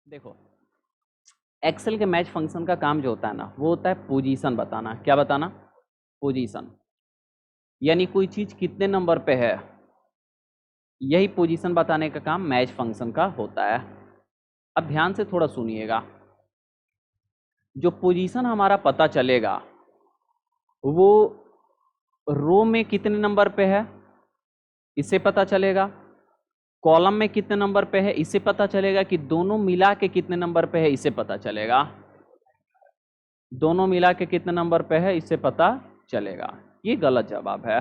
देखो, एक्सेल के match function का काम जो होता है ना, वो होता है पोजीशन बताना। क्या बताना? पोजीशन। यानी कोई चीज कितने नंबर पे है, यही पोजीशन बताने का काम मैच फंक्शन का होता है। अब ध्यान से थोड़ा सुनिएगा। जो पोजीशन हमारा पता चलेगा वो रो में कितने नंबर पे है इससे पता चलेगा, कॉलम में कितने नंबर पे है इससे पता चलेगा, कि दोनों मिला के कितने नंबर पे है इससे पता चलेगा। दोनों मिला के कितने नंबर पे है इससे पता चलेगा। ये गलत जवाब है।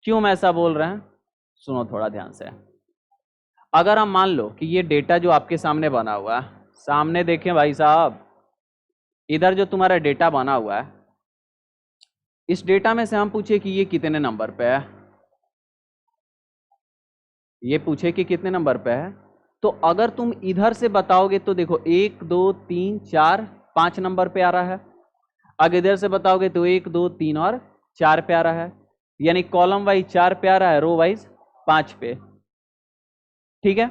क्यों हम ऐसा बोल रहे हैं? सुनो थोड़ा ध्यान से। अगर हम मान लो कि ये डेटा जो आपके सामने बना हुआ है, सामने देखें भाई साहब, इधर जो तुम्हारा डेटा बना हुआ है, इस डेटा में से हम पूछे कि ये कितने नंबर पे है, ये पूछे कि कितने नंबर पे है, तो अगर तुम इधर से बताओगे तो देखो 1 2 3 4 5 नंबर पे आ रहा है। अगर इधर से बताओगे तो 1 2 3 और 4 पे आ रहा है। यानी कॉलम वाइज 4 पे आ रहा है, रो वाइज 5 पे। ठीक है।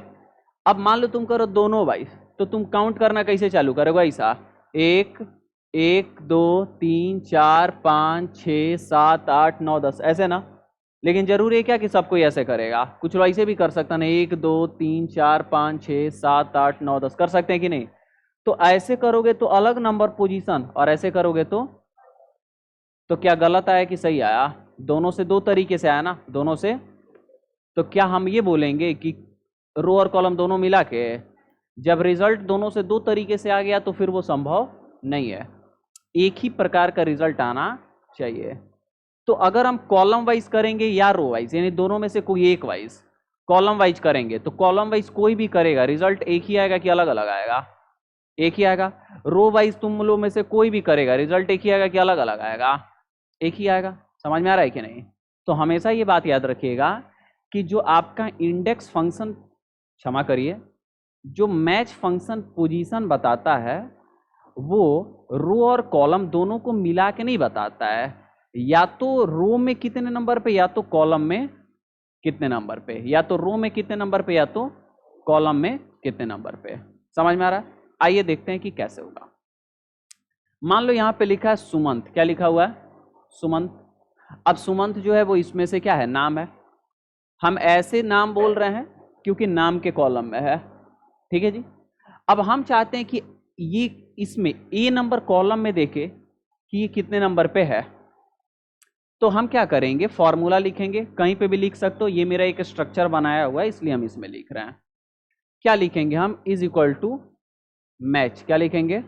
अब मान लो तुम करो दोनों वाइज, तो तुम काउंट करना कैसे चालू करोगे ऐसा? 1 1 2 3 4 5 6 7 8 9 10, ऐसे ना। लेकिन जरूरी है क्या कि सब कोई ऐसे करेगा? कुछ लोग ऐसे भी कर सकता ना, 1 2 3 4 5 6 7 8 9 10 कर सकते हैं कि नहीं? तो ऐसे करोगे तो अलग नंबर पोजीशन, और ऐसे करोगे तो क्या गलत आया कि सही आया? दोनों से दो तरीके से आया ना, दोनों से। तो क्या हम ये बोलेंगे कि रो और कॉलम दोनों मिला के जब रिजल्ट दोनों से दो तरीके से आ गया तो फिर वो संभव नहीं है? एक ही प्रकार का रिजल्ट आना चाहिए। तो अगर हम कॉलम वाइज करेंगे या रो वाइज, यानी दोनों में से कोई एक वाइज, कॉलम वाइज करेंगे तो कॉलम वाइज कोई भी करेगा रिजल्ट एक ही आएगा कि अलग अलग आएगा? एक ही आएगा। रो वाइज तुम लोग में से कोई भी करेगा रिजल्ट एक ही आएगा कि अलग अलग आएगा? एक ही आएगा। समझ में आ रहा है कि नहीं? तो हमेशा ये बात याद रखिएगा कि जो आपका इंडेक्स फंक्शन, क्षमा करिए, जो मैच फंक्शन पोजीशन बताता है वो रो और कॉलम दोनों को मिला के नहीं बताता है, या तो रो में कितने नंबर पे या तो कॉलम में कितने नंबर पे, या तो रो में कितने नंबर पे या तो कॉलम में कितने नंबर पे। समझ में आ रहा है? आइए देखते हैं कि कैसे होगा। मान लो यहां पे लिखा है सुमंत। क्या लिखा हुआ है? सुमंत। अब सुमंत जो है वो इसमें से क्या है? नाम है। हम ऐसे नाम बोल रहे हैं क्योंकि नाम के कॉलम में है। ठीक है जी। अब हम चाहते हैं कि ये इसमें ए नंबर कॉलम में देखे कि ये कितने नंबर पे है। तो हम क्या करेंगे? फॉर्मूला लिखेंगे। कहीं पे भी लिख सकते हो, ये मेरा एक स्ट्रक्चर बनाया हुआ है इसलिए हम इसमें लिख रहे हैं। क्या लिखेंगे हम? Is equal to match. क्या लिखेंगे?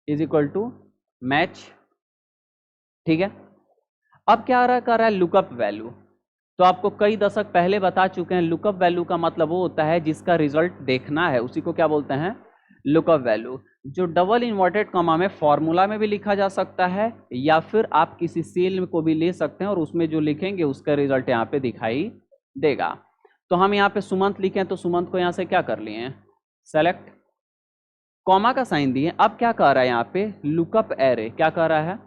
Is equal to match. ठीक है। अब क्या कर रहा है? Lookup value. तो आपको कई दशक पहले बता चुके हैं, लुकअप वैल्यू का मतलब वो होता है जिसका रिजल्ट देखना है, उसी को क्या बोलते हैं? Lookup value. जो डबल इन्वर्टेड कॉमा में फॉर्मूला में भी लिखा जा सकता है, या फिर आप किसी सेल को भी ले सकते हैं और उसमें जो लिखेंगे उसका रिजल्ट यहाँ पे दिखाई देगा। तो हम यहाँ पे सुमंत लिखे हैं तो सुमंत को यहाँ से क्या कर लिए हैं? सेलेक्ट। कॉमा का साइन दिए। अब क्या कह रहा है यहाँ पे? Lookup array. क्या कह रहा है?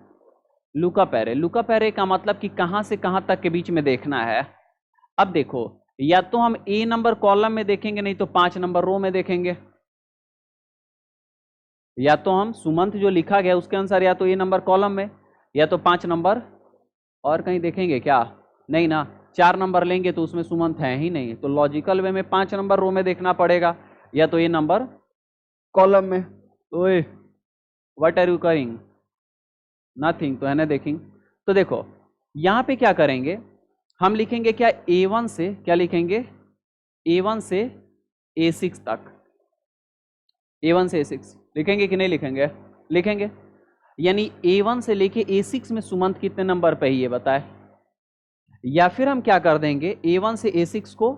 Lookup array. लुकअप एरे का मतलब कि कहां से कहां तक के बीच में देखना है। अब देखो, या तो हम ए नंबर कॉलम में देखेंगे, नहीं तो 5 नंबर रो में देखेंगे। या तो हम सुमंत जो लिखा गया उसके अनुसार या तो ए नंबर कॉलम में या तो 5 नंबर और कहीं देखेंगे क्या? नहीं ना। 4 नंबर लेंगे तो उसमें सुमंत है ही नहीं, तो लॉजिकल वे में 5 नंबर रो में देखना पड़ेगा या तो ए नंबर कॉलम में। तो what are you carrying? Nothing. तो है ना देखिंग। तो देखो यहां पे क्या करेंगे, हम लिखेंगे क्या? A1 से क्या लिखेंगे? A1 से A6 तक। A1 से A6 लिखेंगे कि नहीं लिखेंगे? लिखेंगे। यानी A1 से लेके A6 में सुमंत कितने नंबर पे है ये बताए। या फिर हम क्या कर देंगे? A1 से A6 को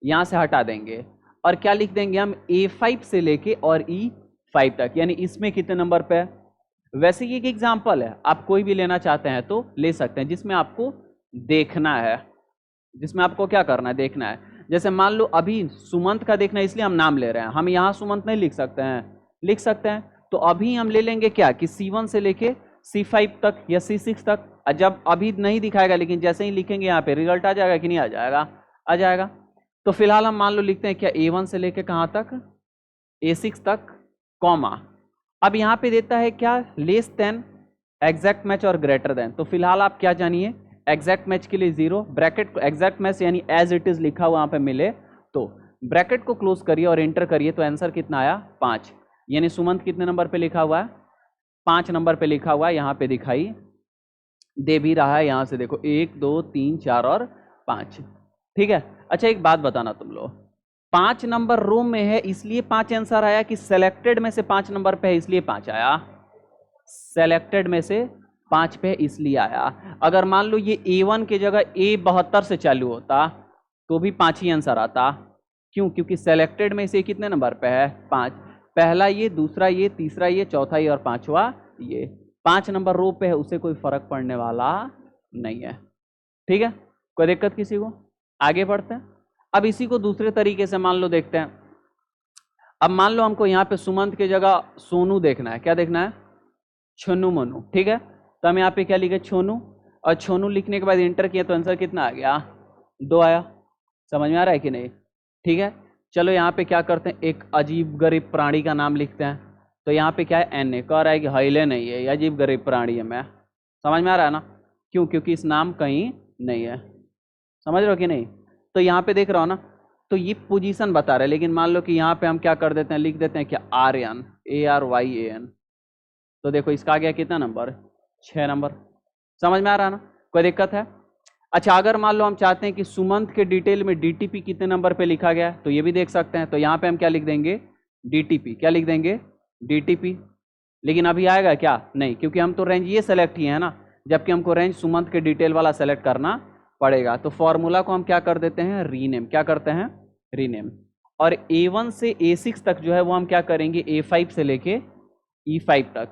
यहां से हटा देंगे और क्या लिख देंगे हम? A5 से लेके और E5 तक, यानी इसमें कितने नंबर पे है। वैसे ये एक एग्जाम्पल है, आप कोई भी लेना चाहते हैं तो ले सकते हैं जिसमें आपको देखना है, जिसमें आपको क्या करना है? देखना है। जैसे मान लो अभी सुमंत का देखना है इसलिए हम नाम ले रहे हैं, हम यहाँ सुमंत नहीं लिख सकते हैं? लिख सकते हैं। तो अभी हम ले लेंगे क्या कि C1 से लेके C5 तक या C6 तक। जब अभी नहीं दिखाएगा लेकिन जैसे ही लिखेंगे यहाँ पे रिजल्ट आ जाएगा कि नहीं आ जाएगा? आ जाएगा। तो फिलहाल हम मान लो लिखते हैं क्या? A1 से लेके कहाँ तक? A6 तक कॉमा। अब यहाँ पे देता है क्या, लेस देन, एग्जैक्ट मैच और ग्रेटर देन। तो फिलहाल आप क्या जानिए, एग्जैक्ट मैच के लिए 0, ब्रैकेट एग्जैक्ट मैच यानी एज इट इज लिखा हुआ वहाँ पे मिले तो ब्रैकेट को क्लोज करिए और एंटर करिए, तो आंसर कितना आया 5। यानी सुमंत कितने नंबर पे लिखा हुआ है, 5 नंबर पे लिखा हुआ है, यहाँ पे दिखाई दे भी रहा है। यहाँ से देखो 1 2 3 4 और 5, ठीक है। अच्छा एक बात बताना तुम लोग, 5 नंबर रो में है इसलिए 5 आंसर आया कि सेलेक्टेड में से 5 नंबर पे है इसलिए 5 आया, सेलेक्टेड में से 5 पे इसलिए आया। अगर मान लो ये A1 की जगह A72 से चालू होता तो भी 5 ही आंसर आता। क्यों, क्योंकि सेलेक्टेड में से कितने नंबर पे है 5, पहला ये, दूसरा ये, तीसरा ये, चौथा ये और पांचवा ये, 5 नंबर रो पे है, उससे कोई फर्क पड़ने वाला नहीं है, ठीक है। कोई दिक्कत किसी को, आगे बढ़ते हैं। अब इसी को दूसरे तरीके से मान लो देखते हैं। अब मान लो हमको यहाँ पे सुमंत की जगह सोनू देखना है, क्या देखना है, छोनू मनु, ठीक है। तो हम यहाँ पे क्या लिखे, छोनू, और छोनू लिखने के बाद इंटर किया तो आंसर कितना आ गया, 2 आया। समझ में आ रहा है कि नहीं, ठीक है। चलो यहाँ पे क्या करते हैं, एक अजीब गरीब प्राणी का नाम लिखते हैं। तो यहाँ पे क्या है, एन कह रहा है कि हिले नहीं है, ये अजीब गरीब प्राणी है। मैं समझ में आ रहा है ना, क्यों, क्योंकि इस नाम कहीं नहीं है, समझ रहे हो कि नहीं। तो यहाँ पे देख रहा हो ना, तो ये पोजीशन बता रहे हैं, लेकिन मान लो कि यहाँ पे हम क्या कर देते हैं, लिख देते हैं क्या, आर्यन, ARYAN। तो देखो इसका आ गया कितना नंबर, 6 नंबर। समझ में आ रहा है ना, कोई दिक्कत है। अच्छा अगर मान लो हम चाहते हैं कि सुमंत के डिटेल में DTP कितने नंबर पे लिखा गया है, तो ये भी देख सकते हैं। तो यहाँ पे हम क्या लिख देंगे, DTP, क्या लिख देंगे, DTP। लेकिन अभी आएगा क्या, नहीं, क्योंकि हम तो रेंज ये सेलेक्ट ही है ना, जबकि हमको रेंज सुमंत के डिटेल वाला सेलेक्ट करना पड़ेगा। तो फॉर्मूला को हम क्या कर देते हैं, रीनेम, क्या करते हैं, रीनेम। और A1 से A6 तक जो है वो हम क्या करेंगे, A5 से लेके E5 तक,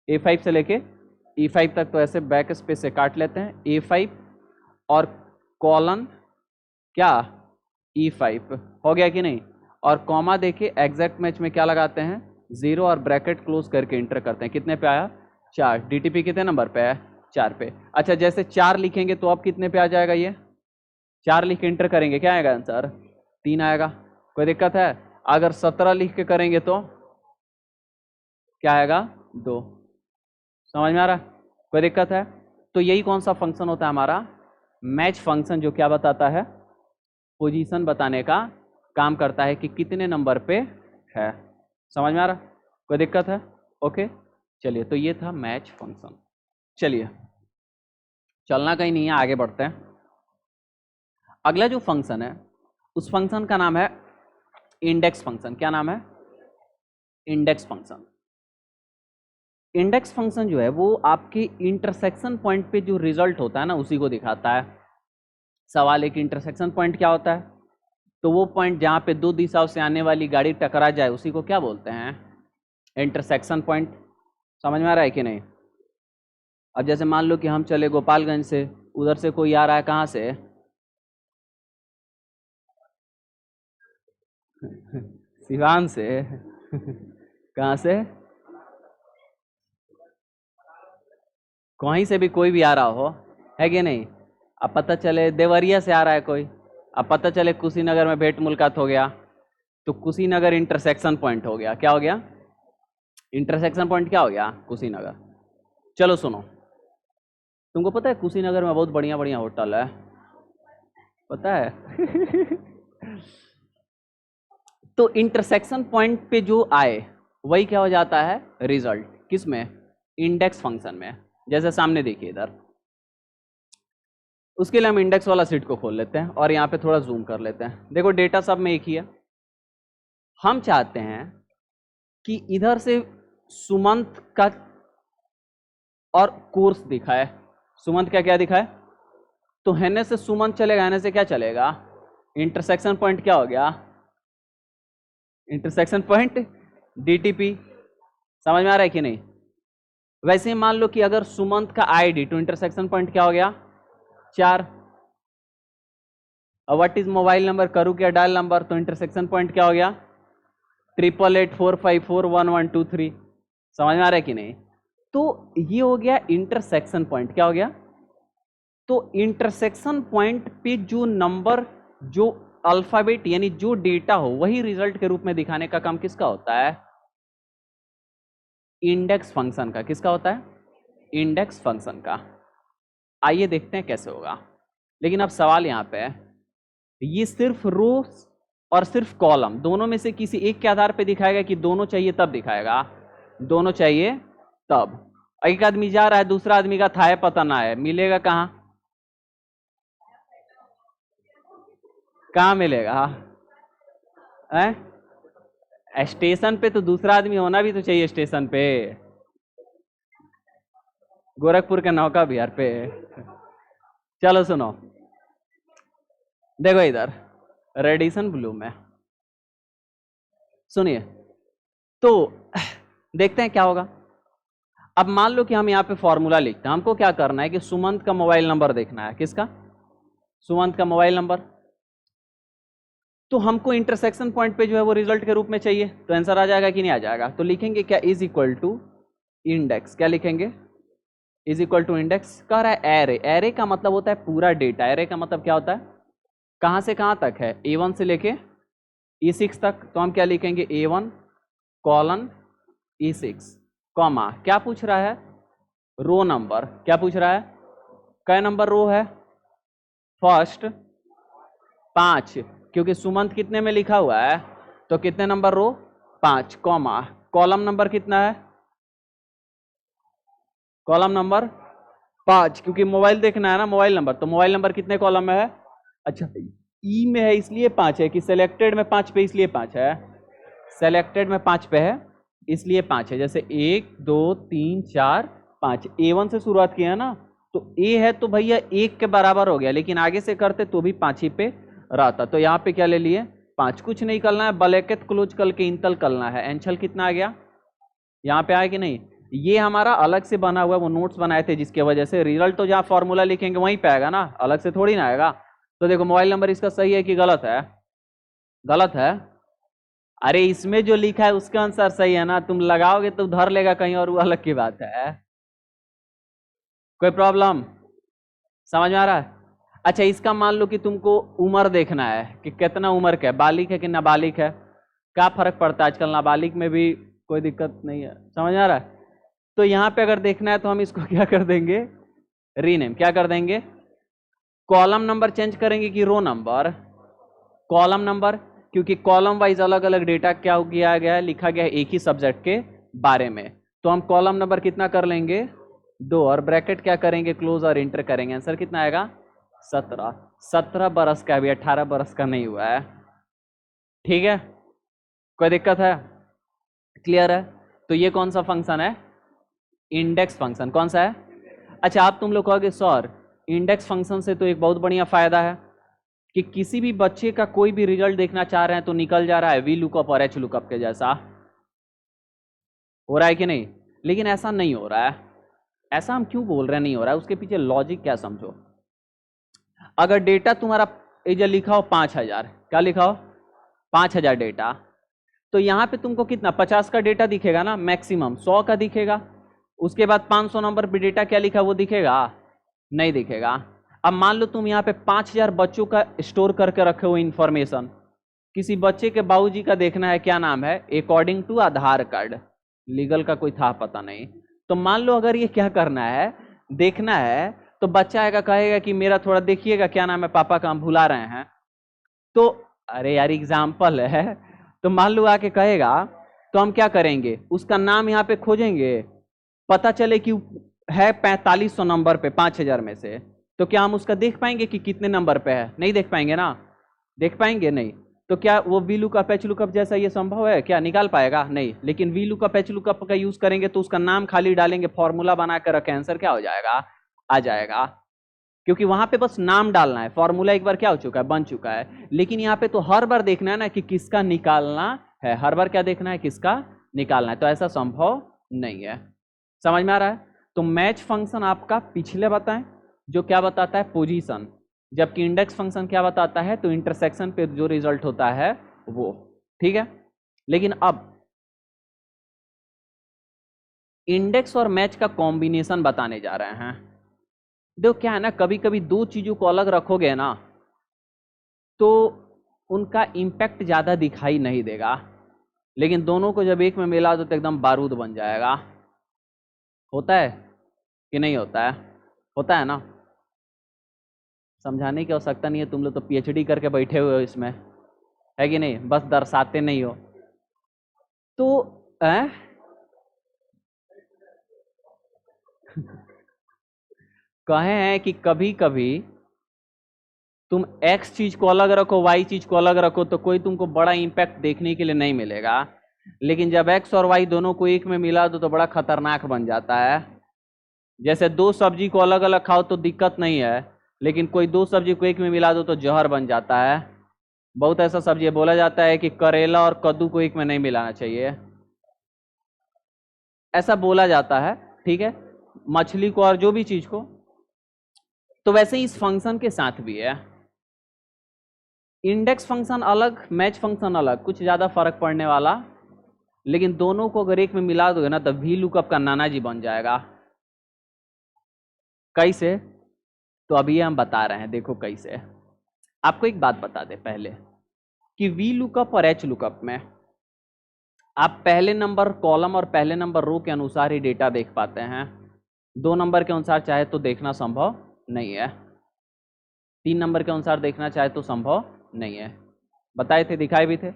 A5 से लेके E5 तक। तो ऐसे बैक स्पेस से काट लेते हैं, A5 और कॉलन क्या, E5 हो गया कि नहीं। और कॉमा देके एग्जैक्ट मैच में क्या लगाते हैं, 0 और ब्रैकेट क्लोज करके इंटर करते हैं। कितने पे आया, 4। DTP कितने नंबर पे है, 4 पे। अच्छा जैसे 4 लिखेंगे तो अब कितने पे आ जाएगा, ये 4 लिख के इंटर करेंगे, क्या आएगा आंसर, 3 आएगा। कोई दिक्कत है। अगर 17 लिख के करेंगे तो क्या आएगा, 2। समझ में आ रहा है, कोई दिक्कत है। तो यही कौन सा फंक्शन होता है हमारा, मैच फंक्शन, जो क्या बताता है, पोजीशन बताने का काम करता है कि कितने नंबर पे है। समझ में आ रहा, कोई दिक्कत है, ओके। चलिए तो ये था मैच फंक्शन। चलिए चलना कहीं नहीं है, आगे बढ़ते हैं। अगला जो फंक्शन है उस फंक्शन का नाम है इंडेक्स फंक्शन। क्या नाम है, इंडेक्स फंक्शन। इंडेक्स फंक्शन जो है वो आपके इंटरसेक्शन पॉइंट पे जो रिजल्ट होता है ना उसी को दिखाता है। सवाल है कि इंटरसेक्शन पॉइंट क्या होता है, तो वो पॉइंट जहाँ पे 2 दिशाओं से आने वाली गाड़ी टकरा जाए उसी को क्या बोलते हैं, इंटरसेक्शन पॉइंट। समझ में आ रहा है कि नहीं। अब जैसे मान लो कि हम चले गोपालगंज से, उधर से कोई आ रहा है कहाँ से, सिवान से कहाँ से, कहीं से भी कोई भी आ रहा हो, है कि नहीं। अब पता चले देवरिया से आ रहा है कोई, अब पता चले कुशीनगर में भेंट मुलाकात हो गया, तो कुशीनगर इंटरसेक्शन पॉइंट हो गया। क्या हो गया, इंटरसेक्शन पॉइंट क्या हो गया, कुशीनगर। चलो सुनो, तुमको पता है कुशीनगर में बहुत बढ़िया बढ़िया होटल है, पता है तो इंटरसेक्शन पॉइंट पे जो आए वही क्या हो जाता है, रिजल्ट। किस में, इंडेक्स फंक्शन में। जैसे सामने देखिए इधर, उसके लिए हम इंडेक्स वाला सीट को खोल लेते हैं और यहाँ पे थोड़ा जूम कर लेते हैं। देखो डेटा सब में एक ही है। हम चाहते हैं कि इधर से सुमंत का और कोर्स दिखाए। सुमंत का क्या दिखाए, तो हेने से सुमंत चलेगा, हेने से क्या चलेगा, इंटरसेक्शन पॉइंट क्या हो गया, इंटरसेक्शन पॉइंट DTP। समझ में आ रहा है कि नहीं। वैसे ही मान लो कि अगर सुमंत का ID, तो इंटरसेक्शन पॉइंट क्या हो गया, 4। और व्हाट इज मोबाइल नंबर, करूँ क्या डायल नंबर, तो इंटरसेक्शन पॉइंट क्या हो गया, 8884541123। समझ में आ रहा है कि नहीं। तो ये हो गया इंटरसेक्शन पॉइंट। क्या हो गया, तो इंटरसेक्शन पॉइंट पे जो नंबर जो अल्फाबेट यानी जो डेटा हो वही रिजल्ट के रूप में दिखाने का काम किसका होता है? इंडेक्स फंक्शन का। किसका होता है? इंडेक्स फंक्शन का। आइए देखते हैं कैसे होगा। लेकिन अब सवाल यहां पे है, ये सिर्फ रो और सिर्फ कॉलम दोनों में से किसी एक के आधार पे दिखाएगा कि दोनों चाहिए तब दिखाएगा? दोनों चाहिए तब। एक आदमी जा रहा है, दूसरा आदमी का था पता ना है, मिलेगा कहां? कहां मिलेगा? स्टेशन पे। तो दूसरा आदमी होना भी तो चाहिए स्टेशन पे, गोरखपुर के नौका विहार पे। चलो सुनो, देखो इधर रेडिसन ब्लू में सुनिए, तो देखते हैं क्या होगा। अब मान लो कि हम यहाँ पे फॉर्मूला लिखते हैं। हमको क्या करना है कि सुमंत का मोबाइल नंबर देखना है। किसका? सुमंत का मोबाइल नंबर। तो हमको इंटरसेक्शन पॉइंट पे जो है वो रिजल्ट के रूप में चाहिए, तो आंसर आ जाएगा कि नहीं आ जाएगा? तो लिखेंगे क्या? Is equal to index. क्या लिखेंगे? Is equal to index. कह रहा है एरे। एरे का मतलब होता है पूरा डेटा। एरे का मतलब क्या होता है? कहां से कहां तक है? A1 से लेके E6 तक। तो हम क्या लिखेंगे? A1 कॉलन E6 कॉमा, क्या पूछ रहा है? Row number. क्या पूछ रहा है? कै नंबर रो है? फर्स्ट 5, क्योंकि सुमंत कितने में लिखा हुआ है, तो कितने नंबर रो? 5 कॉमा कॉलम नंबर कितना है? कॉलम नंबर 5, क्योंकि मोबाइल देखना है ना, मोबाइल नंबर। तो मोबाइल नंबर कितने कॉलम में है? अच्छा, ई में है इसलिए 5 है, कि सेलेक्टेड में 5 पे इसलिए 5 है? सेलेक्टेड में 5 पे है इसलिए 5 है। जैसे 1 2 3 4 5, A1 से शुरुआत किया ना, तो A है तो भैया 1 के बराबर हो गया, लेकिन आगे से करते तो भी 5 ही पे रहता। तो यहाँ पे क्या ले लिए? 5। कुछ नहीं करना है, ब्रैकेट क्लोज करके इंतल करना है। एंशल कितना आ गया? यहाँ पे आया कि नहीं? ये हमारा अलग से बना हुआ, वो नोट्स बनाए थे, जिसके वजह से रिजल्ट तो जहाँ फॉर्मूला लिखेंगे वहीं पे आएगा ना, अलग से थोड़ी ना आएगा। तो देखो मोबाइल नंबर इसका सही है कि गलत है? गलत है। अरे इसमें जो लिखा है उसका आंसर सही है ना, तुम लगाओगे तो धर लेगा कहीं और, वो अलग की बात है। कोई प्रॉब्लम? समझ में आ रहा है? अच्छा, इसका मान लो कि तुमको उम्र देखना है कि कितना उम्र का है, बालिग है कि नाबालिग है। क्या फर्क पड़ता है, आजकल नाबालिग में भी कोई दिक्कत नहीं है। समझ आ रहा है? तो यहाँ पे अगर देखना है तो हम इसको क्या कर देंगे? रीनेम। क्या कर देंगे? कॉलम नंबर चेंज करेंगे कि रो नंबर? कॉलम नंबर, क्योंकि कॉलम वाइज अलग अलग डेटा क्या किया गया है, लिखा गया है एक ही सब्जेक्ट के बारे में। तो हम कॉलम नंबर कितना कर लेंगे? 2, और ब्रैकेट क्या करेंगे? क्लोज और इंटर करेंगे। आंसर कितना आएगा? 17। 17 बरस का, अभी 18 बरस का नहीं हुआ है। ठीक है, कोई दिक्कत है? क्लियर है? तो ये कौन सा फंक्शन है? Index function. कौन सा है? अच्छा, आप तुम लोग कहोगे सर इंडेक्स फंक्शन से तो एक बहुत बढ़िया फायदा है कि किसी भी बच्चे का कोई भी रिजल्ट देखना चाह रहे हैं तो निकल जा रहा है वी लुकअप और एच लुकअप के जैसा। हो रहा है कि नहीं? लेकिन ऐसा नहीं हो रहा है। ऐसा हम क्यों बोल रहे हैं नहीं हो रहा है? उसके पीछे लॉजिक क्या समझो। अगर डेटा तुम्हारा जो लिखा हो 5000, क्या लिखा हो? 5000 डेटा, तो यहाँ पे तुमको कितना 50 का डेटा दिखेगा ना, मैक्सिमम 100 का दिखेगा। उसके बाद 500 नंबर पे डेटा क्या लिखा वो दिखेगा? नहीं दिखेगा। अब मान लो तुम यहाँ पे 5000 बच्चों का स्टोर करके रखे हो इंफॉर्मेशन। किसी बच्चे के बाबूजी का देखना है, क्या नाम है, according to Aadhaar card, legal का कोई था पता नहीं। तो मान लो अगर ये क्या करना है, देखना है, तो बच्चा आएगा कहेगा कि मेरा थोड़ा देखिएगा क्या नाम है पापा का, हम भुला रहे हैं। तो अरे यार एग्जाम्पल है, तो मान लो आके कहेगा, तो हम क्या करेंगे? उसका नाम यहाँ पे खोजेंगे, पता चले कि है 4500 नंबर पे 5000 में से, तो क्या हम उसका देख पाएंगे कि कितने नंबर पे है? नहीं देख पाएंगे ना। देख पाएंगे नहीं। तो क्या वो वी लुकअप एच लुकअप जैसा ये संभव है? क्या निकाल पाएगा? नहीं। लेकिन वी लुकअप एच लुकअप का यूज करेंगे तो उसका नाम खाली डालेंगे, फॉर्मूला बनाकर रखें, आंसर क्या हो जाएगा? आ जाएगा। क्योंकि वहां पे बस नाम डालना है, फॉर्मूला एक बार क्या हो चुका है? बन चुका है। लेकिन यहाँ पे तो हर बार देखना है ना कि किसका निकालना है, हर बार क्या देखना है? किसका निकालना है। तो ऐसा संभव नहीं है। समझ में आ रहा है? तो मैच फंक्शन आपका पिछले बताएं जो क्या बताता है? पोजीशन। जबकि इंडेक्स फंक्शन क्या बताता है? तो इंटरसेक्शन पे जो रिजल्ट होता है वो। ठीक है, लेकिन अब इंडेक्स और मैच का कॉम्बिनेशन बताने जा रहे हैं। देखो क्या है ना, कभी कभी दो चीजों को अलग रखोगे ना, तो उनका इम्पैक्ट ज़्यादा दिखाई नहीं देगा, लेकिन दोनों को जब एक में मिला दो तो एकदम बारूद बन जाएगा। होता है कि नहीं होता है? होता है ना। समझाने की आवश्यकता नहीं है, तुम लोग तो पीएचडी करके बैठे हुए हो इसमें, है कि नहीं? बस दर्शाते नहीं हो। तो कहे हैं कि कभी कभी तुम एक्स चीज को अलग रखो, वाई चीज को अलग रखो, तो कोई तुमको बड़ा इंपैक्ट देखने के लिए नहीं मिलेगा, लेकिन जब एक्स और वाई दोनों को एक में मिला दो तो बड़ा खतरनाक बन जाता है। जैसे दो सब्जी को अलग अलग खाओ तो दिक्कत नहीं है, लेकिन कोई दो सब्जी को एक में मिला दो तो जहर बन जाता है। बहुत ऐसा सब्जी है, बोला जाता है कि करेला और कद्दू को एक में नहीं मिलाना चाहिए, ऐसा बोला जाता है, ठीक है, मछली को और जो भी चीज को। तो वैसे ही इस फंक्शन के साथ भी है, इंडेक्स फंक्शन अलग, मैच फंक्शन अलग, कुछ ज्यादा फर्क पड़ने वाला, लेकिन दोनों को अगर एक में मिला दोगे ना तो वी लुकअप का नाना जी बन जाएगा। कैसे? तो अभी हम बता रहे हैं, देखो कैसे। आपको एक बात बता दे पहले कि वी लुकअप और एच लुकअप में आप पहले नंबर कॉलम और पहले नंबर रो के अनुसार ही डेटा देख पाते हैं, 2 नंबर के अनुसार चाहे तो देखना संभव नहीं है, 3 नंबर के अनुसार देखना चाहे तो संभव नहीं है, बताए थे, दिखाए भी थे।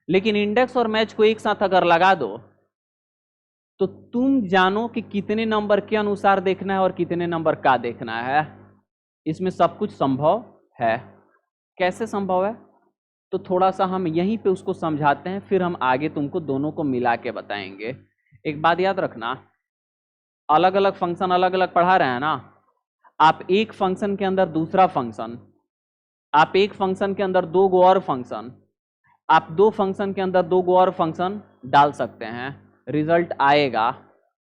लेकिन इंडेक्स और मैच को एक साथ अगर लगा दो तो तुम जानो कि कितने नंबर के अनुसार देखना है और कितने नंबर का देखना है। इसमें सब कुछ संभव है। कैसे संभव है? तो थोड़ा सा हम यहीं पे उसको समझाते हैं, फिर हम आगे तुमको दोनों को मिला के बताएंगे। एक बात याद रखना, अलग अलग फंक्शन अलग अलग पढ़ा रहे हैं ना, आप एक फंक्शन के अंदर दूसरा फंक्शन, आप एक फंक्शन के अंदर दो गो और फंक्शन, आप दो फंक्शन के अंदर दो गो और फंक्शन डाल सकते हैं, रिजल्ट आएगा।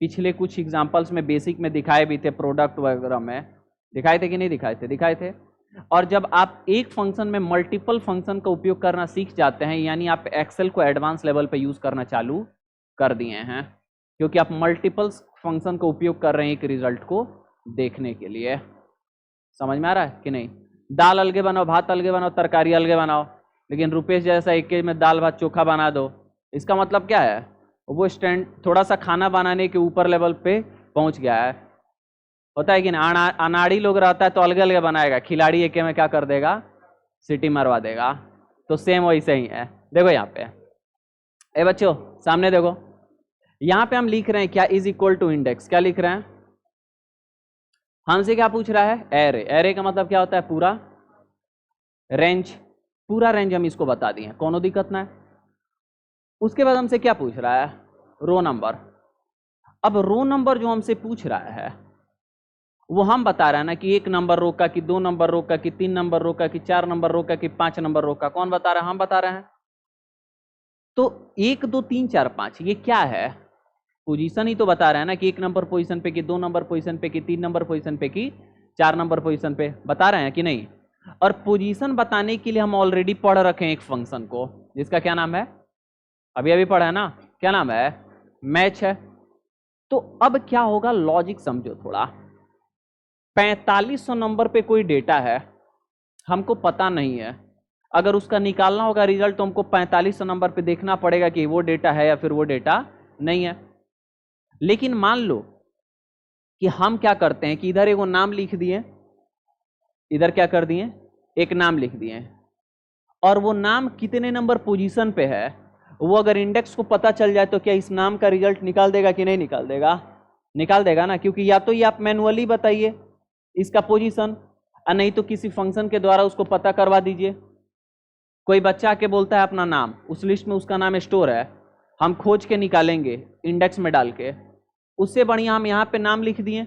पिछले कुछ एग्जांपल्स में बेसिक में दिखाए भी थे, प्रोडक्ट वगैरह में दिखाए थे कि नहीं दिखाए थे? दिखाए थे। और जब आप एक फंक्शन में मल्टीपल फंक्शन का उपयोग करना सीख जाते हैं, यानी आप एक्सेल को एडवांस लेवल पे यूज करना चालू कर दिए हैं, क्योंकि आप मल्टीपल फंक्शन का उपयोग कर रहे हैं एक रिजल्ट को देखने के लिए। समझ में आ रहा है कि नहीं? दाल अलगे बनाओ, भात अलगे बनाओ, तरकारी अलगे बनाओ, लेकिन रुपेश जैसा एक में दाल भात चोखा बना दो, इसका मतलब क्या है? वो स्टैंड थोड़ा सा खाना बनाने के ऊपर लेवल पे पहुंच गया है। होता है कि ना, अनाड़ी लोग रहता है तो अलग अलग बनाएगा, खिलाड़ी एक में क्या कर देगा? सिटी मरवा देगा। तो सेम वैसे ही है। देखो यहाँ पे, ए बच्चों सामने देखो, यहाँ पे हम लिख रहे हैं क्या? Is equal to index. क्या लिख रहे हैं? हमसे क्या पूछ रहा है? एरे। एरे का मतलब क्या होता है? पूरा रेंज। पूरा रेंज हम इसको बता दिए, कोनो दिक्कत ना है। उसके बाद हमसे क्या पूछ रहा है? Row number. अब रो नंबर जो हमसे पूछ रहा है वो हम बता रहे हैं ना कि 1 नंबर रो का, कि 2 नंबर रो का, कि 3 नंबर रो का, कि 4 नंबर रो का, कि 5 नंबर रो का। कौन बता रहा है? हम बता रहे हैं। तो 1 2 3 4 5 ये क्या है? पोजीशन ही तो बता रहे हैं ना, कि 1 नंबर पोजीशन पे, कि 2 नंबर पोजीशन पे, कि 3 नंबर पोजीशन पे, कि 4 नंबर पोजीशन पे। बता रहे हैं कि नहीं? और पोजीशन बताने के लिए हम ऑलरेडी पढ़ रखे हैं एक फंक्शन को, जिसका क्या नाम है? अभी अभी पढ़ा है ना, क्या नाम है? मैच है। तो अब क्या होगा, लॉजिक समझो थोड़ा। 4500 नंबर पे कोई डेटा है, हमको पता नहीं है, अगर उसका निकालना होगा रिजल्ट तो हमको 4500 नंबर पे देखना पड़ेगा कि वो डेटा है या फिर वो डेटा नहीं है। लेकिन मान लो कि हम क्या करते हैं कि इधर एगो नाम लिख दिए, इधर क्या कर दिए? एक नाम लिख दिए, और वो नाम कितने नंबर पोजीशन पे है वो अगर इंडेक्स को पता चल जाए तो क्या इस नाम का रिजल्ट निकाल देगा कि नहीं निकाल देगा? निकाल देगा ना, क्योंकि या तो ये आप मैनुअली बताइए इसका पोजीशन, और नहीं तो किसी फंक्शन के द्वारा उसको पता करवा दीजिए। कोई बच्चा आके बोलता है अपना नाम, उस लिस्ट में उसका नाम स्टोर है, हम खोज के निकालेंगे इंडेक्स में डाल के, उससे बढ़िया हम यहाँ पे नाम लिख दिए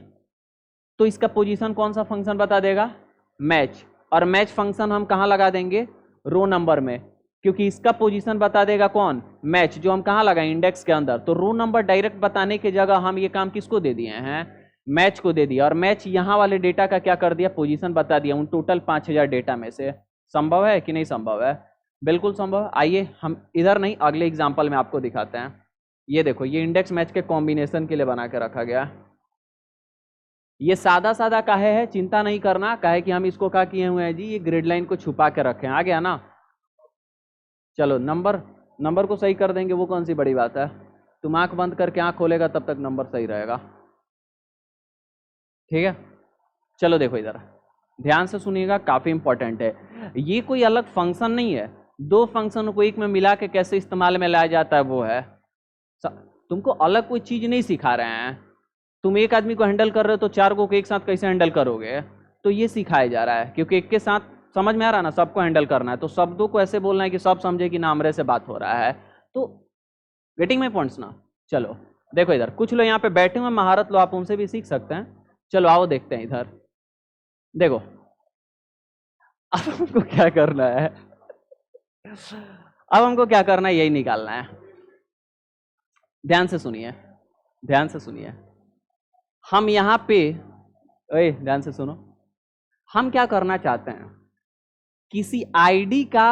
तो इसका पोजीशन कौन सा फंक्शन बता देगा? मैच। और मैच फंक्शन हम कहाँ लगा देंगे? रो नंबर में, क्योंकि इसका पोजीशन बता देगा कौन? मैच, जो हम कहाँ लगाए? इंडेक्स के अंदर। तो रो नंबर डायरेक्ट बताने की जगह हम ये काम किसको दे दिए हैं? मैच को दे दिया, और मैच यहाँ वाले डेटा का क्या कर दिया? पोजीशन बता दिया उन टोटल 5000 डेटा में से। संभव है कि नहीं संभव है? बिल्कुल संभव। आइए हम इधर नहीं, अगले एग्जाम्पल में आपको दिखाते हैं। ये देखो, ये इंडेक्स मैच के कॉम्बिनेशन के लिए बना के रखा गया। ये सादा सादा काहे है? चिंता नहीं करना, काहे कि हम इसको क्या किए हुए हैं जी, ये ग्रिड लाइन को छुपा के रखे हैं। आ गया ना? चलो नंबर को सही कर देंगे, वो कौन सी बड़ी बात है। तुम आंख बंद करके आंख खोलेगा तब तक नंबर सही रहेगा, ठीक है। चलो देखो इधर ध्यान से सुनिएगा, काफी इंपॉर्टेंट है। ये कोई अलग फंक्शन नहीं है, दो फंक्शन को एक में मिला के कैसे इस्तेमाल में लाया जाता है वो है। तुमको अलग कोई चीज नहीं सिखा रहे हैं। तुम एक आदमी को हैंडल कर रहे हो तो चार को एक साथ कैसे हैंडल करोगे, तो ये सिखाया जा रहा है। क्योंकि एक के साथ समझ में आ रहा है ना, सबको हैंडल करना है, तो शब्दों को ऐसे बोलना है कि सब समझे कि नामरे से बात हो रहा है। तो गेटिंग माई पॉइंट्स ना। चलो देखो इधर कुछ लोग यहाँ पे बैठे हुए महारत लो, आप उनसे भी सीख सकते हैं। चलो आओ देखते हैं इधर। देखो अब हमको क्या करना है, अब हमको क्या करना है, यही निकालना है। ध्यान से सुनिए, ध्यान से सुनिए। हम यहां पे, ओए ध्यान से सुनो, हम क्या करना चाहते हैं, किसी आईडी का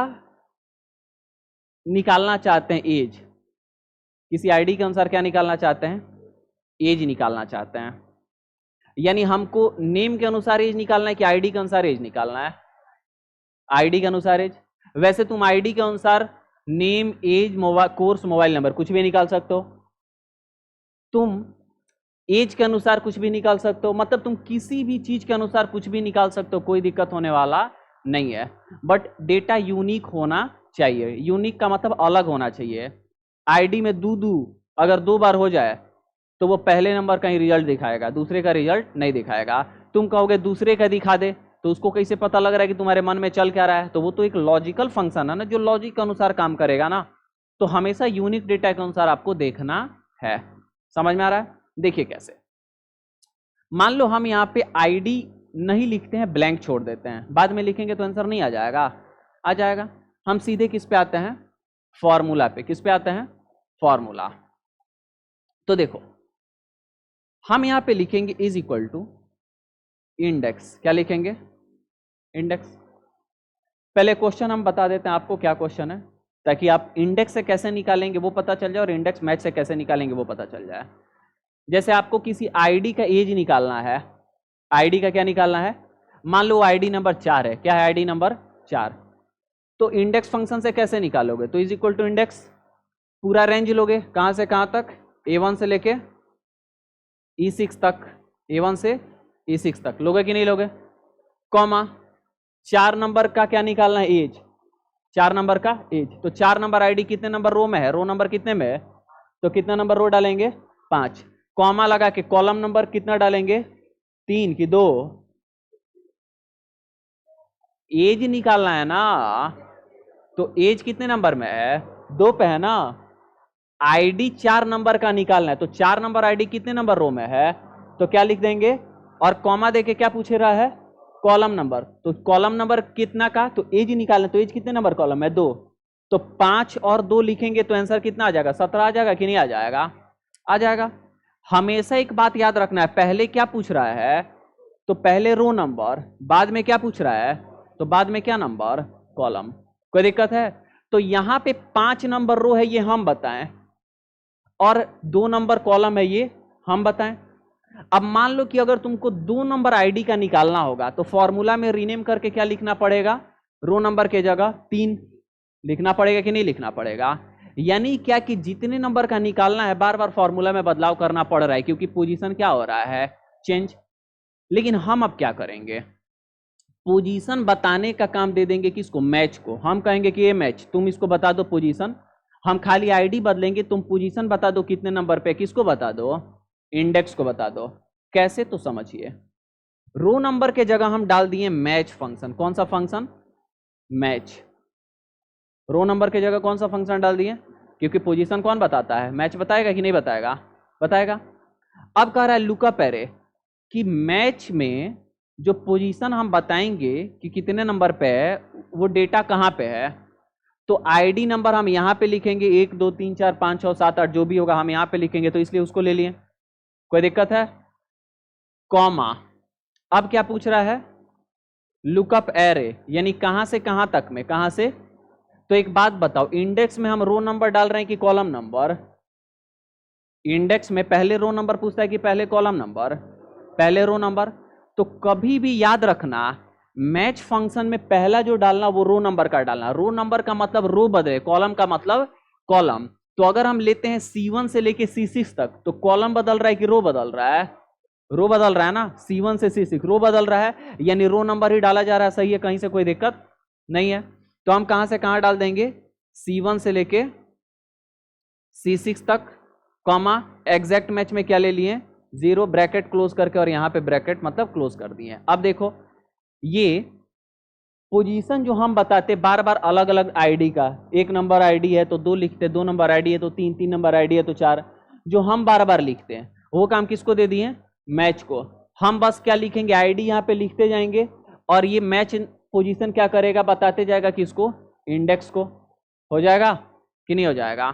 निकालना चाहते हैं एज। किसी आईडी के अनुसार क्या निकालना चाहते हैं, एज निकालना चाहते हैं। यानी हमको नेम के अनुसार एज निकालना है कि आईडी के अनुसार एज निकालना है, आईडी के अनुसार एज। वैसे तुम आईडी के अनुसार name, age, mobile, course, mobile number कुछ भी निकाल सकते हो। तुम एज के अनुसार कुछ भी निकाल सकते हो, मतलब तुम किसी भी चीज के अनुसार कुछ भी निकाल सकते हो, कोई दिक्कत होने वाला नहीं है। बट डेटा यूनिक होना चाहिए। यूनिक का मतलब अलग होना चाहिए। आईडी में दू अगर 2 बार हो जाए तो वो पहले नंबर का ही रिजल्ट दिखाएगा, दूसरे का रिजल्ट नहीं दिखाएगा। तुम कहोगे दूसरे का दिखा दे, तो उसको कैसे पता लग रहा है कि तुम्हारे मन में चल क्या रहा है। तो वो तो एक लॉजिकल फंक्शन है ना, जो लॉजिक के अनुसार काम करेगा ना। तो हमेशा यूनिक डेटा के अनुसार आपको देखना है। समझ में आ रहा है। देखिए कैसे, मान लो हम यहाँ पे आईडी नहीं लिखते हैं, ब्लैंक छोड़ देते हैं, बाद में लिखेंगे तो आंसर नहीं आ जाएगा। आ जाएगा। हम सीधे किस पे आते हैं, फॉर्मूला पे। किस पे आते हैं, फॉर्मूला। तो देखो हम यहाँ पे लिखेंगे इज इक्वल टू इंडेक्स। क्या लिखेंगे, इंडेक्स। पहले क्वेश्चन हम बता देते हैं आपको क्या क्वेश्चन है, ताकि आप इंडेक्स से कैसे निकालेंगे वो पता चल जाए और इंडेक्स मैच से कैसे निकालेंगे वो पता चल जाए। जैसे आपको किसी आईडी का एज निकालना है, आईडी का क्या निकालना है, मान लो आईडी नंबर 4 है। क्या है, आईडी नंबर 4। तो इंडेक्स फंक्शन से कैसे निकालोगे, तो इज इक्वल टू इंडेक्स, पूरा रेंज लोगे, कहां से कहां तक, A1 से लेके E6 तक, A1 से E6 तक लोगे कि नहीं लोगे, कॉमा 4 नंबर का क्या निकालना है, एज। 4 नंबर का एज। तो 4 नंबर आईडी कितने नंबर रो में है, रो नंबर कितने में है, तो कितना नंबर रो डालेंगे, 5। कॉमा लगा के कॉलम नंबर कितना डालेंगे, 3 की 2। एज निकालना है ना, तो एज कितने नंबर में है, 2 पे है ना। आईडी 4 नंबर का निकालना है, तो 4 नंबर आईडी कितने नंबर रो में है, तो क्या लिख देंगे, और कॉमा देके क्या पूछ रहा है, कॉलम नंबर। तो कॉलम नंबर कितना का, तो एज निकालना, तो एज कितने नंबर कॉलम है, 2। तो 5 और 2 लिखेंगे तो आंसर कितना आ जाएगा, 17 आ जाएगा कि नहीं आ जाएगा, आ जाएगा। हमेशा एक बात याद रखना है, पहले क्या पूछ रहा है, तो पहले रो नंबर, बाद में क्या पूछ रहा है, तो बाद में क्या नंबर, कॉलम। कोई दिक्कत है। तो यहां पे 5 नंबर रो है ये हम बताएं, और 2 नंबर कॉलम है ये हम बताएं। अब मान लो कि अगर तुमको 2 नंबर आईडी का निकालना होगा, तो फॉर्मूला में रीनेम करके क्या लिखना पड़ेगा, रो नंबर के जगह 3 लिखना पड़ेगा कि नहीं लिखना पड़ेगा। यानी क्या कि जितने नंबर का निकालना है बार बार फॉर्मूला में बदलाव करना पड़ रहा है, क्योंकि पोजीशन क्या हो रहा है, चेंज। लेकिन हम अब क्या करेंगे, पोजीशन बताने का काम दे देंगे किसको, मैच को। हम कहेंगे कि ये मैच, तुम इसको बता दो पोजीशन। हम खाली आईडी बदलेंगे, तुम पोजीशन बता दो कितने नंबर पे, किसको बता दो, इंडेक्स को बता दो। कैसे, तो समझिए, रो नंबर के जगह हम डाल दिए मैच फंक्शन। कौन सा फंक्शन, मैच। रो नंबर के जगह कौन सा फंक्शन डाल दिए, क्योंकि पोजीशन कौन बताता है, मैच बताएगा कि नहीं बताएगा, बताएगा। अब कह रहा है लुकअप एरे कि मैच में जो पोजीशन हम बताएंगे कि कितने नंबर पे है, वो डेटा कहां पे है। तो आईडी नंबर हम यहां पे लिखेंगे, 1 2 3 4 5 6 7 8 जो भी होगा हम यहां पे लिखेंगे, तो इसलिए उसको ले लिए। कोई दिक्कत है, कॉमा। अब क्या पूछ रहा है, लुकअप एरे, यानी कहां से कहां तक में, कहां से। तो एक बात बताओ, इंडेक्स में हम रो नंबर डाल रहे हैं कि कॉलम नंबर, इंडेक्स में पहले रो नंबर पूछता है कि पहले कॉलम नंबर, पहले रो नंबर। तो कभी भी याद रखना, मैच फंक्शन में पहला जो डालना वो रो नंबर का डालना। रो नंबर का मतलब रो बदले, कॉलम का मतलब कॉलम। तो अगर हम लेते हैं C1 से लेके C6 तक, तो कॉलम बदल रहा है कि रो बदल रहा है? रो बदल रहा है ना, C1 से C6 रो बदल रहा है, यानी रो नंबर ही डाला जा रहा है। सही है, कहीं से कोई दिक्कत नहीं है। तो हम कहां से कहां डाल देंगे? C1 से लेके C6 तक, कॉमा एग्जैक्ट मैच में क्या ले लिए? 0, ब्रैकेट क्लोज करके, और यहां पे ब्रैकेट मतलब क्लोज कर दिए। अब देखो, ये पोजीशन जो हम बताते बार बार अलग अलग आईडी का, 1 नंबर आईडी है तो 2 लिखते, 2 नंबर आईडी है तो 3, 3 नंबर आईडी है तो 4, जो हम बार बार लिखते हैं वो काम किसको दे दिए? मैच को। हम बस क्या लिखेंगे? आईडी यहां पे लिखते जाएंगे, और ये मैच पोजीशन क्या करेगा? बताते जाएगा किसको? इंडेक्स को। हो जाएगा कि नहीं हो जाएगा?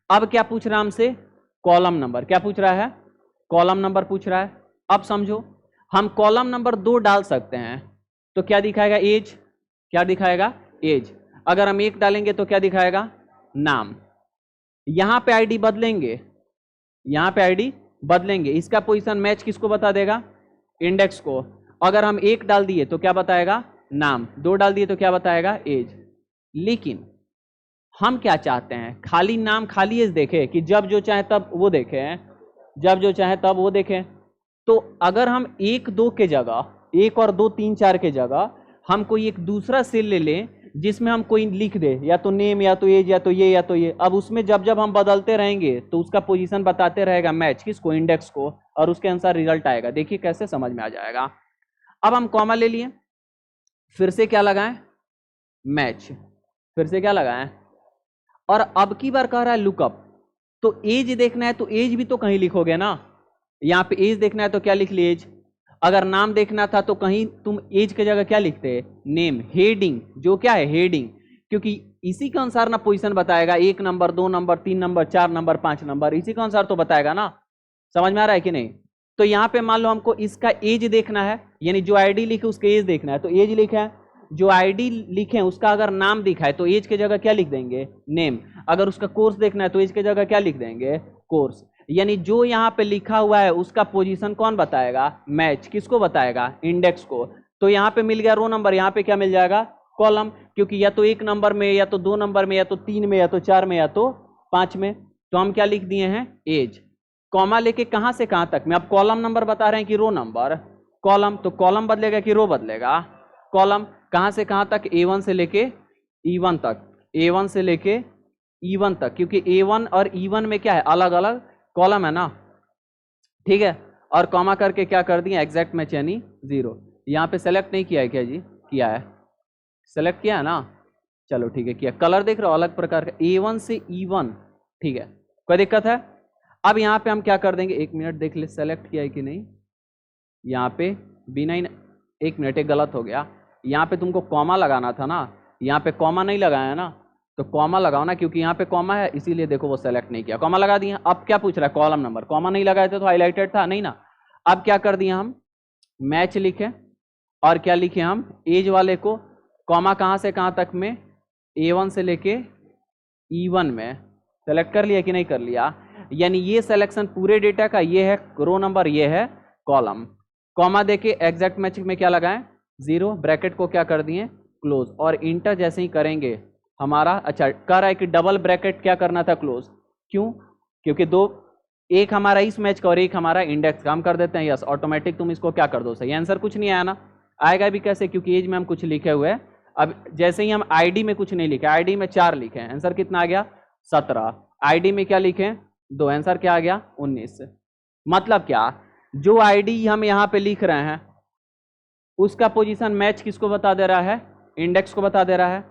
अब क्या पूछ रहा है हमसे? Column number. क्या पूछ रहा है? कॉलम नंबर पूछ रहा है। अब समझो, हम कॉलम नंबर 2 डाल सकते हैं, तो क्या दिखाएगा? एज। क्या दिखाएगा? एज। अगर हम 1 डालेंगे तो क्या दिखाएगा? नाम। यहां पे आईडी बदलेंगे, यहां पे आईडी बदलेंगे, इसका पोजीशन मैच किसको बता देगा? इंडेक्स को। अगर हम 1 डाल दिए तो क्या बताएगा? नाम। 2 डाल दिए तो क्या बताएगा? एज। लेकिन हम क्या चाहते हैं? खाली नाम खाली एज देखे, कि जब जो चाहे तब वो देखें? जब जो चाहे तब वो देखें। तो अगर हम 1 2 के जगह, 1 और 2 3 4 के जगह हम कोई एक दूसरा सेल ले लें जिसमें हम कोई लिख दे, या तो नेम, या तो एज, या तो ये, या तो ये। अब उसमें जब जब हम बदलते रहेंगे तो उसका पोजीशन बताते रहेगा मैच किसको? इंडेक्स को, और उसके अनुसार रिजल्ट आएगा। देखिए कैसे समझ में आ जाएगा। अब हम कॉमा ले लिए, फिर से क्या लगाएं? मैच। फिर से क्या लगाएं? और अब की बार कह रहा है लुकअप, तो एज देखना है तो एज भी तो कहीं लिखोगे ना। यहां पे एज देखना है तो क्या लिख लिए? एज। अगर नाम देखना था तो कहीं तुम एज के जगह क्या लिखते? नेम। हेडिंग, जो क्या है? हेडिंग, क्योंकि इसी के अनुसार ना पोजीशन बताएगा। 1 number, 2 number, 3 number, 4 number, 5 number, इसी के अनुसार तो बताएगा ना। समझ में आ रहा है कि नहीं? तो यहां पे मान लो हमको इसका एज देखना है, यानी जो आईडी लिखे उसके एज देखना है, तो एज लिखा है। जो आईडी लिखे उसका अगर नाम दिखा है तो एज के जगह क्या लिख देंगे? नेम। अगर उसका कोर्स देखना है तो एज के जगह क्या लिख देंगे? कोर्स। यानी जो यहाँ पे लिखा हुआ है उसका पोजीशन कौन बताएगा? मैच। किसको बताएगा? इंडेक्स को। तो यहाँ पे मिल गया रो नंबर, यहाँ पे क्या मिल जाएगा? कॉलम। क्योंकि या तो 1 नंबर में, या तो 2 नंबर में, या तो 3 में, या तो 4 में, या तो 5 में। तो हम क्या लिख दिए हैं? एज। कॉमा लेके कहां से कहां तक में? अब कॉलम नंबर बता रहे हैं कि रो नंबर? कॉलम। तो कॉलम बदलेगा कि रो बदलेगा? कॉलम। कहां से कहां तक? A1 से लेके E1 तक। A1 से लेके E1 तक, क्योंकि A1 और E1 में क्या है? अलग अलग कॉलम है ना। ठीक है। और कॉमा करके क्या कर दिया? एग्जैक्ट मैच यानी 0। यहाँ पे सेलेक्ट नहीं किया है क्या जी? किया है, सेलेक्ट किया है ना। चलो ठीक है, किया। कलर देख रहे हो अलग प्रकार का, A1 से E1। ठीक है, कोई दिक्कत है? अब यहाँ पे हम क्या कर देंगे? 1 मिनट देख ले सेलेक्ट किया है कि नहीं। यहाँ पे बिना ही, 1 मिनट, एक गलत हो गया। यहाँ पे तुमको कॉमा लगाना था ना, यहाँ पे कॉमा नहीं लगाया ना, तो कॉमा लगाओ ना, क्योंकि यहाँ पे कॉमा है इसीलिए देखो वो सेलेक्ट नहीं किया। कॉमा लगा दिया। अब क्या पूछ रहा है? Column number. कॉमा नहीं लगाए थे तो हाईलाइटेड था नहीं ना। अब क्या कर दिया हम? मैच लिखे, और क्या लिखे हम? एज वाले को। कॉमा कहाँ से कहाँ तक में? A1 से लेके E1 में। सेलेक्ट कर लिया कि नहीं कर लिया? यानी ये सिलेक्शन पूरे डेटा का, ये है रो नंबर, ये है कॉलम। कॉमा देके एग्जैक्ट मैच में क्या लगाएं? 0। ब्रैकेट को क्या कर दिए? क्लोज। और इंटर जैसे ही करेंगे हमारा, अच्छा कह रहा है कि डबल ब्रैकेट क्या करना था? क्लोज। क्यों? क्योंकि दो, एक हमारा इस मैच का और एक हमारा इंडेक्स का, हम कर देते हैं यस ऑटोमेटिक। तुम इसको क्या कर दो? सही आंसर कुछ नहीं आया ना। आएगा भी कैसे? क्योंकि एज में हम कुछ लिखे हुए हैं। अब जैसे ही हम आईडी में कुछ नहीं लिखे, आईडी में 4 लिखे हैं, आंसर कितना आ गया? 17। आईडी में क्या लिखे? 2, आंसर क्या आ गया? 19। मतलब क्या? जो आईडी हम यहाँ पे लिख रहे हैं उसका पोजीशन मैच किसको बता दे रहा है? इंडेक्स को बता दे रहा है।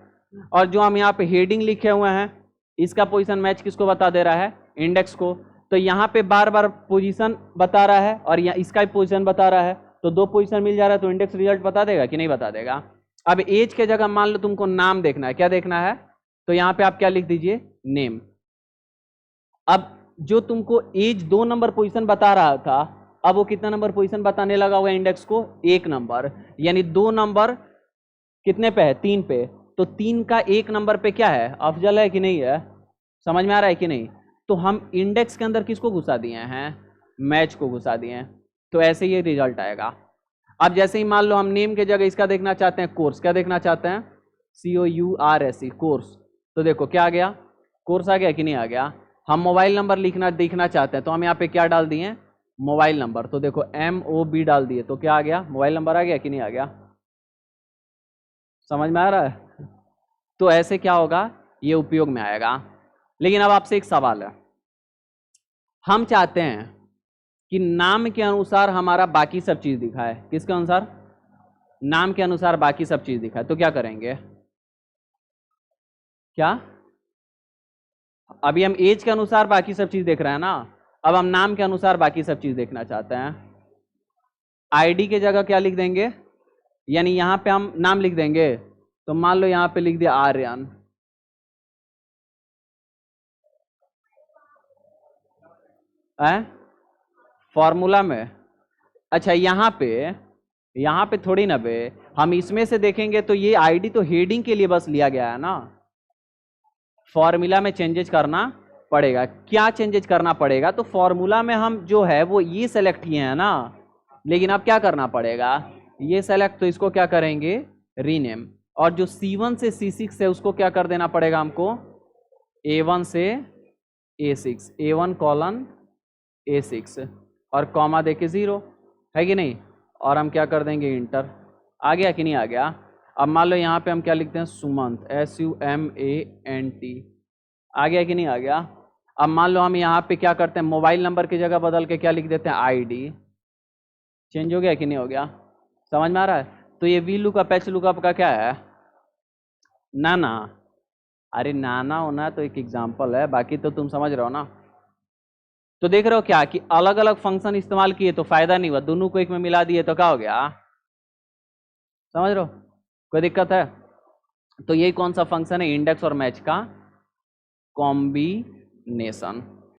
और जो हम यहाँ पे हेडिंग लिखे हुए हैं इसका पोजीशन मैच किसको बता दे रहा है? इंडेक्स को। तो यहाँ पे बार बार पोजीशन बता रहा है और यहाँ इसका भी पोजीशन बता रहा है, तो 2 पोजीशन मिल जा रहा है, तो इंडेक्स रिजल्ट बता देगा कि नहीं बता देगा? अब एज के जगह मान लो तुमको नाम देखना है, क्या देखना है? तो यहाँ पे आप क्या लिख दीजिए? नेम। अब जो तुमको एज 2 नंबर पोजीशन बता रहा था, अब वो कितना नंबर पोजीशन बताने लगा हुआ इंडेक्स को? 1 नंबर। यानी 2 नंबर कितने पे है? 3 पे। तो 3 का 1 नंबर पे क्या है? अफजल है कि नहीं है? समझ में आ रहा है कि नहीं? तो हम इंडेक्स के अंदर किसको घुसा दिए हैं? मैच को घुसा दिए हैं। तो ऐसे ये रिजल्ट आएगा। अब जैसे ही मान लो हम नेम के जगह इसका देखना चाहते हैं कोर्स, क्या देखना चाहते हैं, COURSE कोर्स, तो देखो क्या आ गया, कोर्स आ गया कि नहीं आ गया। हम मोबाइल नंबर लिखना देखना चाहते हैं तो हम यहाँ पे क्या डाल दिए, मोबाइल नंबर, तो देखो MOB डाल दिए तो क्या आ गया, मोबाइल नंबर आ गया कि नहीं आ गया, समझ में आ रहा है। तो ऐसे क्या होगा, ये उपयोग में आएगा। लेकिन अब आपसे एक सवाल है, हम चाहते हैं कि नाम के अनुसार हमारा बाकी सब चीज दिखाए, किसके अनुसार, नाम के अनुसार बाकी सब चीज दिखाए, तो क्या करेंगे, क्या, अभी हम एज के अनुसार बाकी सब चीज देख रहे हैं ना, अब हम नाम के अनुसार बाकी सब चीज देखना चाहते हैं। ID के जगह क्या लिख देंगे, यानी यहां पे हम नाम लिख देंगे, तो मान लो यहां पे लिख दिया आर्यन, फॉर्मूला में। अच्छा यहां पे थोड़ी ना बे, हम इसमें से देखेंगे तो ये ID तो हेडिंग के लिए बस लिया गया है ना, फॉर्मूला में चेंजेस करना पड़ेगा। क्या चेंजेस करना पड़ेगा, तो फॉर्मूला में हम जो है वो ये सेलेक्ट किए हैं ना, लेकिन अब क्या करना पड़ेगा, ये सेलेक्ट, तो इसको क्या करेंगे, रीनेम, और जो C1 से C6 है उसको क्या कर देना पड़ेगा हमको, A1 से A6, A1:A6, और कॉमा देके 0, है कि नहीं, और हम क्या कर देंगे इंटर, आ गया कि नहीं आ गया। अब मान लो यहाँ पे हम क्या लिखते हैं, सुमंत, SUMANT, आ गया कि नहीं आ गया। अब मान लो हम यहाँ पे क्या करते हैं, मोबाइल नंबर की जगह बदल के क्या लिख देते हैं, ID, चेंज हो गया कि नहीं हो गया, समझ में आ रहा है। तो ये वी लुकअप एच लुकअप का क्या है, नाना, अरे नाना होना तो एक एग्जाम्पल है, बाकी तो तुम समझ रहे हो ना। तो देख रहे हो क्या कि अलग अलग फंक्शन इस्तेमाल किए तो फायदा नहीं हुआ, दोनों को एक में मिला दिए तो क्या हो गया, समझ रहे हो, कोई दिक्कत है। तो यही कौन सा फंक्शन है, इंडेक्स और मैच का कॉम्बिनेशन।